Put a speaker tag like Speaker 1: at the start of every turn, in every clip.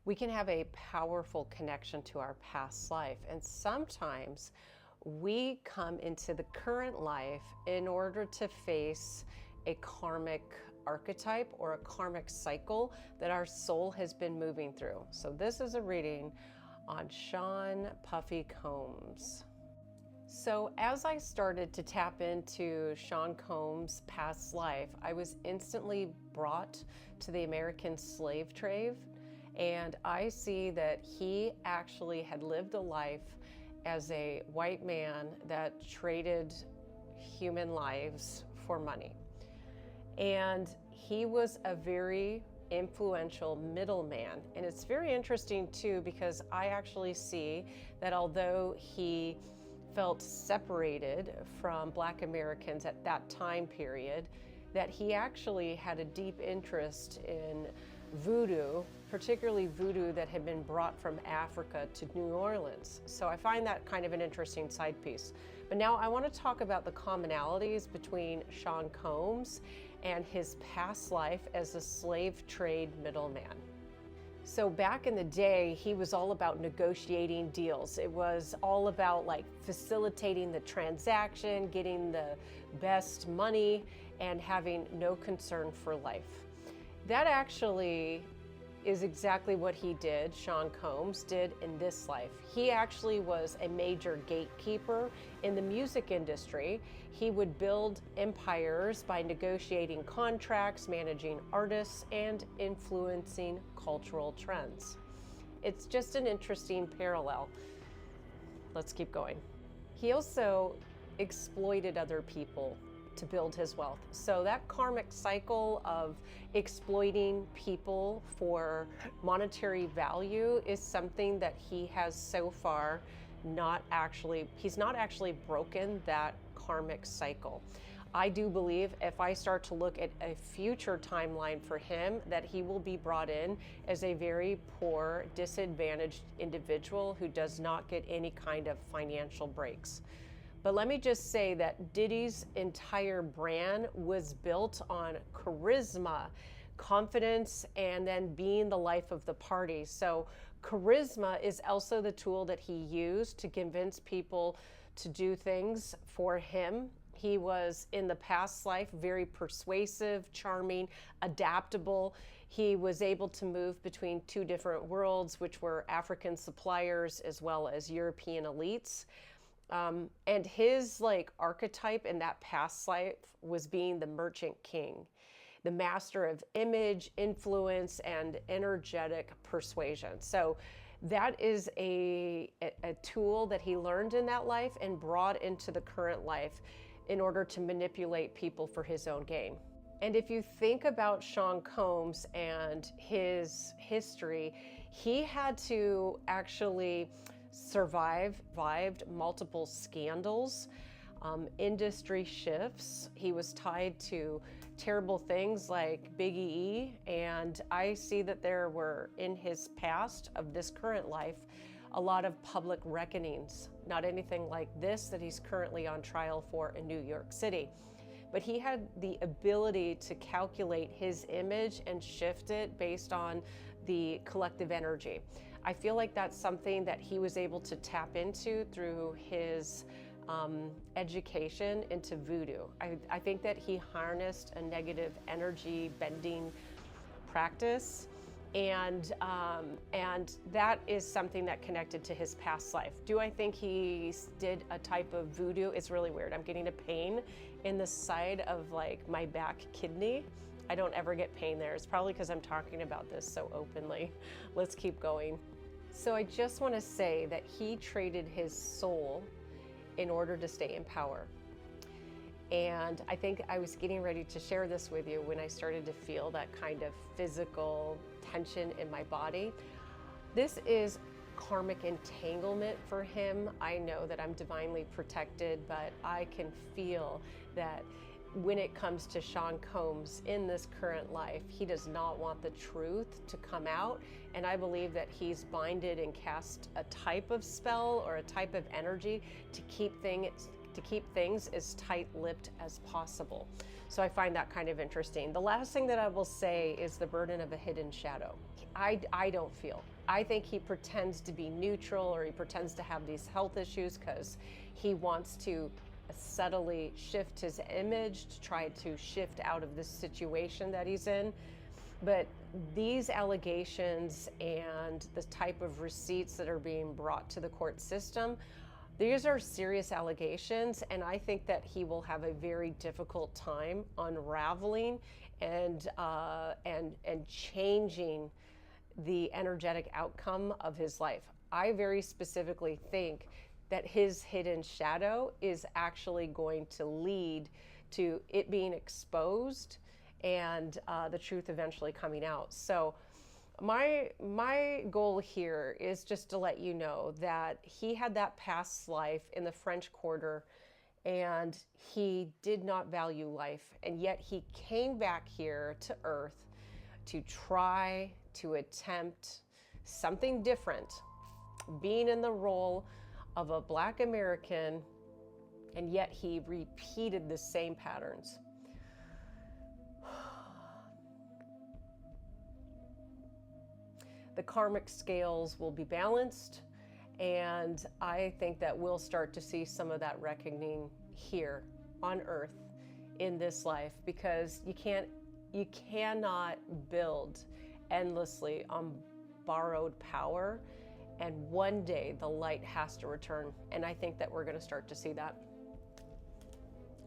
Speaker 1: We can have a powerful connection to our past life, and sometimes we come into the current life in order to face a karmic archetype or a karmic cycle that our soul has been moving through. So this is a reading on Sean Puffy Combs. So as I started to tap into Sean Combs' past life, I was instantly brought to the American slave trade. And I see that he actually had lived a life as a white man that traded human lives for money. And he was a very influential middleman. And it's very interesting too, because I actually see that although he felt separated from Black Americans at that time period, that he actually had a deep interest in voodoo, particularly voodoo that had been brought from Africa to New Orleans. So I find that kind of an interesting side piece. But now I want to talk about the commonalities between Sean Combs and his past life as a slave trade middleman. So back in the day, he was all about negotiating deals. It was all about like facilitating the transaction, getting the best money, and having no concern for life. That actually is exactly what he did, Sean Combs did in this life. He actually was a major gatekeeper in the music industry. He would build empires by negotiating contracts, managing artists, and influencing cultural trends. It's just an interesting parallel. Let's keep going. He also exploited other people to build his wealth. So that karmic cycle of exploiting people for monetary value is something that he has so far he's not actually broken that karmic cycle. I do believe if I start to look at a future timeline for him, that he will be brought in as a very poor, disadvantaged individual who does not get any kind of financial breaks. But let me just say that Diddy's entire brand was built on charisma, confidence, and then being the life of the party. So charisma is also the tool that he used to convince people to do things for him. He was in the past life very persuasive, charming, adaptable. He was able to move between two different worlds, which were African suppliers as well as European elites. And his archetype in that past life was being the merchant king, the master of image, influence, and energetic persuasion. So that is a tool that he learned in that life and brought into the current life in order to manipulate people for his own gain. And if you think about Sean Combs and his history, he had to actually survived multiple scandals, industry shifts. He was tied to terrible things like Biggie E, and I see that there were, in his past of this current life, a lot of public reckonings. Not anything like this that he's currently on trial for in New York City. But he had the ability to calculate his image and shift it based on the collective energy. I feel like that's something that he was able to tap into through his education into voodoo. I think that he harnessed a negative energy bending practice, and that is something that connected to his past life. Do I think he did a type of voodoo? It's really weird. I'm getting a pain in the side of my back kidney. I don't ever get pain there. It's probably because I'm talking about this so openly. Let's keep going. So I just want to say that he traded his soul in order to stay in power. And I think I was getting ready to share this with you when I started to feel that kind of physical tension in my body. This is karmic entanglement for him. I know that I'm divinely protected, but I can feel that when it comes to Sean Combs in this current life, he does not want the truth to come out. And I believe that he's binded and cast a type of spell or a type of energy to keep things as tight-lipped as possible. So I find that kind of interesting. The last thing that I will say is the burden of a hidden shadow. I don't feel. I think he pretends to be neutral, or he pretends to have these health issues because he wants to subtly shift his image to try to shift out of this situation that he's in. But these allegations and the type of receipts that are being brought to the court system, these are serious allegations, and I think that he will have a very difficult time unraveling and changing the energetic outcome of his life. I very specifically think that his hidden shadow is actually going to lead to it being exposed and the truth eventually coming out. So my goal here is just to let you know that he had that past life in the French Quarter, and he did not value life, and yet he came back here to Earth to try to attempt something different, being in the role of a Black American, and yet he repeated the same patterns. The karmic scales will be balanced, and I think that we'll start to see some of that reckoning here on Earth in this life, because you cannot build endlessly on borrowed power, and one day the light has to return, and I think that we're going to start to see that.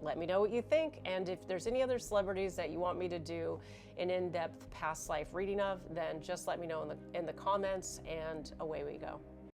Speaker 1: Let me know what you think, and if there's any other celebrities that you want me to do an in-depth past life reading of, then just let me know in the comments, and away we go.